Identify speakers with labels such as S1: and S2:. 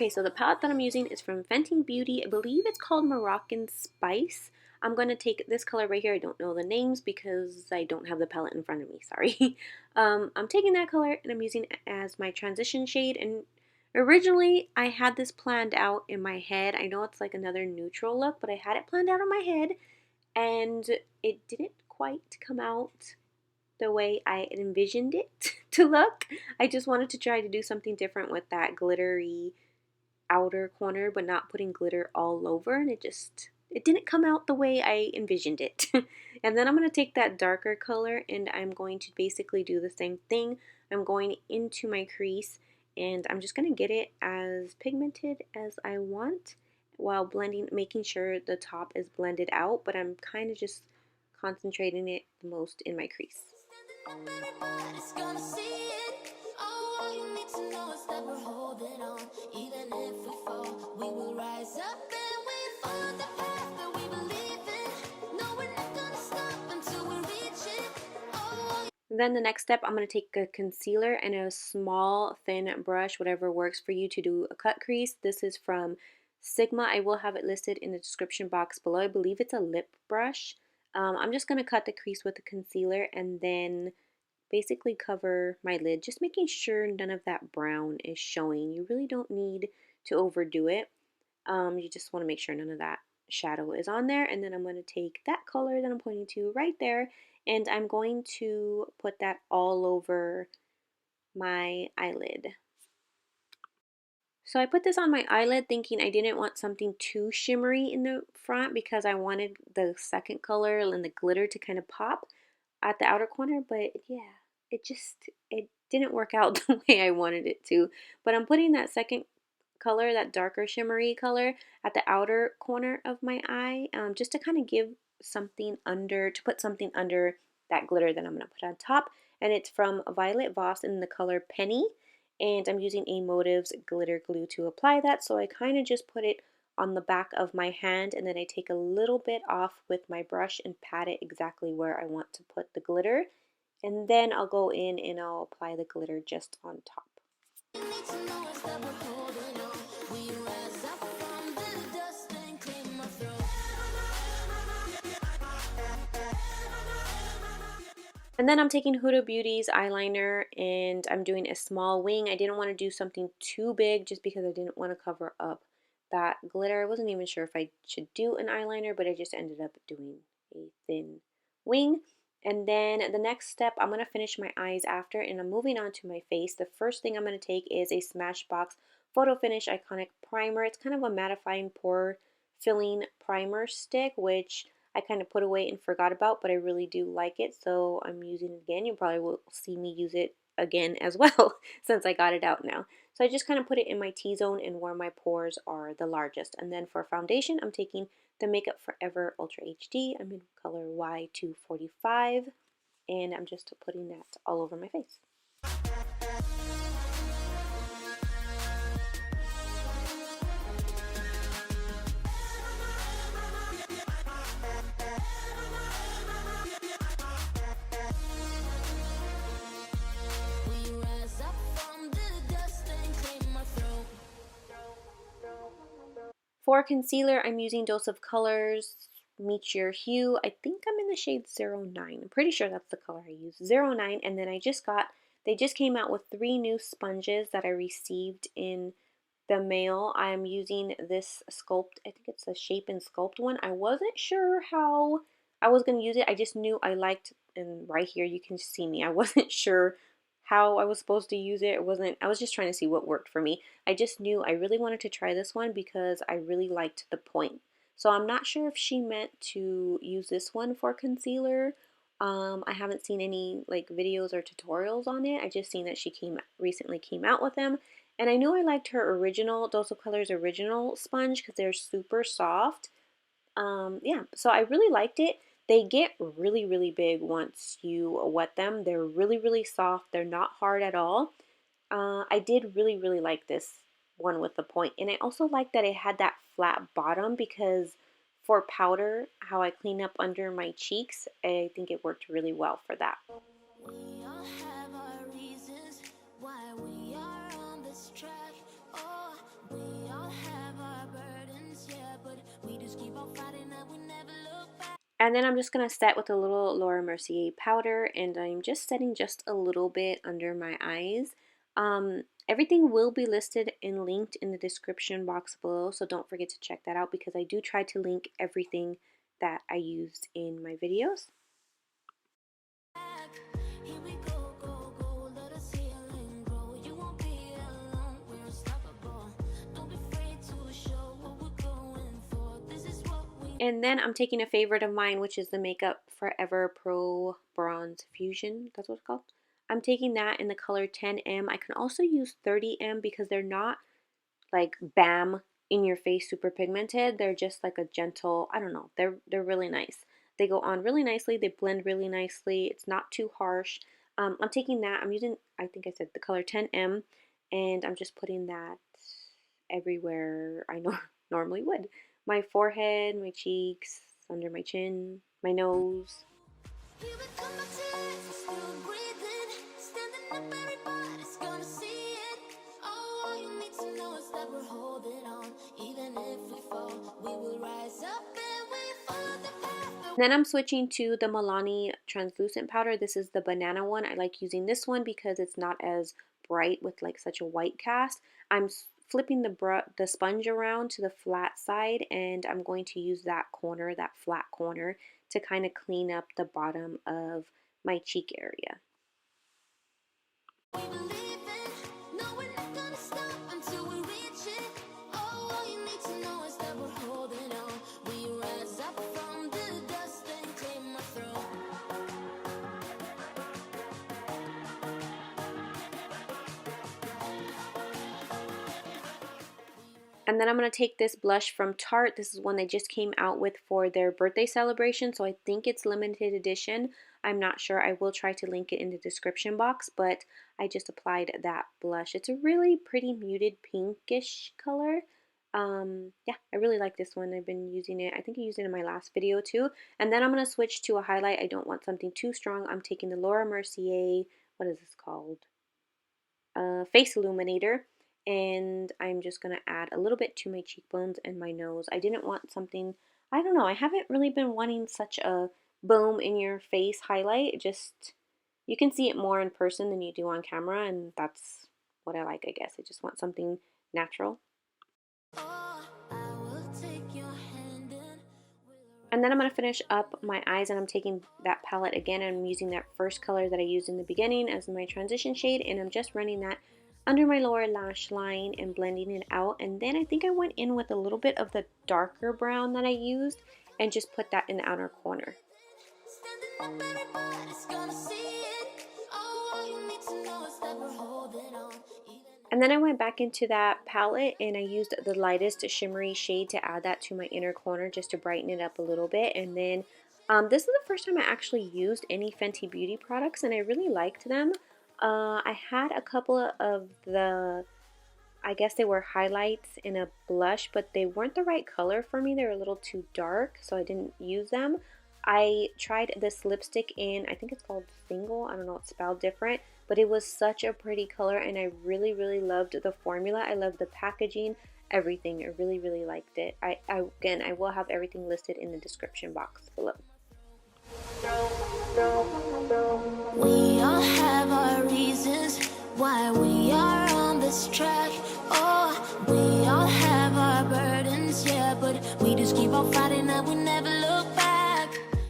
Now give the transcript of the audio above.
S1: Okay, so the palette that I'm using is from Fenty Beauty. I believe it's called Moroccan Spice. I'm going to take this color right here. I don't know the names because I don't have the palette in front of me. Sorry. I'm taking that color and I'm using it as my transition shade. And originally, I had this planned out in my head. I know it's like another neutral look, but I had it planned out in my head. And it didn't quite come out the way I envisioned it to look. I just wanted to try to do something different with that glittery outer corner, but not putting glitter all over, and it didn't come out the way I envisioned it. And then I'm going to take that darker color and I'm going to basically do the same thing. I'm going into my crease and I'm just going to get it as pigmented as I want while blending, making sure the top is blended out, but I'm kind of just concentrating it the most in my crease.
S2: Everybody's gonna see it. Oh, all you need to know is that we're holding on. Even if we fall, we will rise up and we follow the path that we believe in. No, we're not gonna stop until we reach it. Oh.
S1: Then the next step, I'm going to take a concealer and a small thin brush, whatever works for you, to do a cut crease. This is from Sigma. I will have it listed in the description box below. I believe it's a lip brush. I'm just going to cut the crease with the concealer and then basically cover my lid, just making sure none of that brown is showing. You really don't need to overdo it. You just want to make sure none of that shadow is on there. And then I'm going to take that color that I'm pointing to right there and I'm going to put that all over my eyelid. So I put this on my eyelid thinking I didn't want something too shimmery in the front because I wanted the second color and the glitter to kind of pop at the outer corner, but yeah, it didn't work out the way I wanted it to. But I'm putting that second color, that darker shimmery color, at the outer corner of my eye, just to kind of give something under, to put something under that glitter that I'm going to put on top. And it's from Violet Voss in the color Penny. And I'm using a Motives glitter glue to apply that. So I kind of just put it on the back of my hand and then I take a little bit off with my brush and pat it exactly where I want to put the glitter. And then I'll go in and I'll apply the glitter just on top. And then I'm taking Huda Beauty's eyeliner and I'm doing a small wing. I didn't want to do something too big just because I didn't want to cover up that glitter. I wasn't even sure if I should do an eyeliner, but I just ended up doing a thin wing. And then the next step, I'm going to finish my eyes after and I'm moving on to my face. The first thing I'm going to take is a Smashbox Photo Finish Iconic Primer. It's kind of a mattifying pore filling primer stick, which I kind of put away and forgot about, but I really do like it, so I'm using it again. You probably will see me use it again as well since I got it out now. So I just kind of put it in my T-zone and where my pores are the largest. And then for foundation, I'm taking the Makeup Forever Ultra HD. I'm in color Y245, and I'm just putting that all over my face. For concealer, I'm using Dose of Colors Meet Your Hue. I think I'm in the shade 09. I'm pretty sure that's the color I use, 09. And then they just came out with 3 new sponges that I received in the mail. I'm using this Sculpt, I think it's a Shape and Sculpt one. I wasn't sure how I was going to use it. I just knew I liked, and right here you can see me, I wasn't sure how I was supposed to use it. I was just trying to see what worked for me. I just knew I really wanted to try this one because I really liked the point. So I'm not sure if she meant to use this one for concealer. I haven't seen any like videos or tutorials on it. I just seen that she recently came out with them. And I knew I liked her original, Dose of Colors original sponge because they're super soft. Yeah, so I really liked it. They get really, really big once you wet them. They're really, really soft. They're not hard at all. I did really, really like this one with the point. And I also like that it had that flat bottom because for powder, how I clean up under my cheeks, I think it worked really well for that.
S2: We all have our reasons why we are on this track. Oh, we
S1: And then I'm just going to set with a little Laura Mercier powder, and I'm just setting just a little bit under my eyes. Everything will be listed and linked in the description box below, so don't forget to check that out because I do try to link everything that I used in my videos.
S2: Here we go, go, go, let us heal and grow. You won't be alone, we're unstoppable. Don't be afraid to show what we're going for. This is what we.
S1: And then I'm taking a favorite of mine, which is the Makeup Forever Pro Bronze Fusion. That's what it's called. I'm taking that in the color 10M. I can also use 30M because they're not like bam in your face super pigmented. They're just like a gentle, I don't know, they're really nice. They go on really nicely, they blend really nicely, it's not too harsh. I'm taking that, I'm using, I think I said the color 10M, and I'm just putting that everywhere I normally would. My forehead, my cheeks, under my chin, my nose.
S2: Here we come, my tears, we're still breathing. Standing up, everybody's gonna see it. Oh, all you need to know is that we're holding on. Even if we fall, we will rise up and we follow the path that.
S1: Then I'm switching to the Milani translucent powder. This is the banana one. I like using this one because it's not as bright with like such a white cast. I'm flipping the sponge around to the flat side, and I'm going to use that corner, that flat corner, to kind of clean up the bottom of my cheek area.
S2: We believe in. No, we're not gonna stop until we reach it. Oh, all you need to know is that we're holding on. We rise up from the dust and claim our throne.
S1: And then I'm going to take this blush from Tarte. This is one they just came out with for their birthday celebration, so I think it's limited edition. I'm not sure. I will try to link it in the description box, but I just applied that blush. It's a really pretty muted pinkish color. Yeah, I really like this one. I've been using it. I think I used it in my last video too. And then I'm going to switch to a highlight. I don't want something too strong. I'm taking the Laura Mercier, what is this called? Face Illuminator. And I'm just going to add a little bit to my cheekbones and my nose. I didn't want something, I don't know, I haven't really been wanting such a boom in your face highlight. Just, you can see it more in person than you do on camera, and that's what I like, I guess. I just want something natural.
S2: Oh, I will take your hand and we'll.
S1: And then I'm going to finish up my eyes, and I'm taking that palette again, and I'm using that first color that I used in the beginning as my transition shade, and I'm just running that under my lower lash line and blending it out. And then I think I went in with a little bit of the darker brown that I used and just put that in the outer corner.
S2: Standing up, everybody's gonna see it. Oh, all you need to know is that we're holding on.
S1: And then I went back into that palette and I used the lightest shimmery shade to add that to my inner corner just to brighten it up a little bit. And then this is the first time I actually used any Fenty Beauty products, and I really liked them. I had a couple of the, I guess they were highlights in a blush, but they weren't the right color for me. They were a little too dark, so I didn't use them. I tried this lipstick in, I think it's called Single. I don't know, it's spelled different, but it was such a pretty color, and I really, really loved the formula. I loved the packaging, everything. I really, really liked it. Again, I will have everything listed in the description box below.
S2: We all have our reasons why we are on this track. Oh, we all have our burdens, yeah, but we just keep on fighting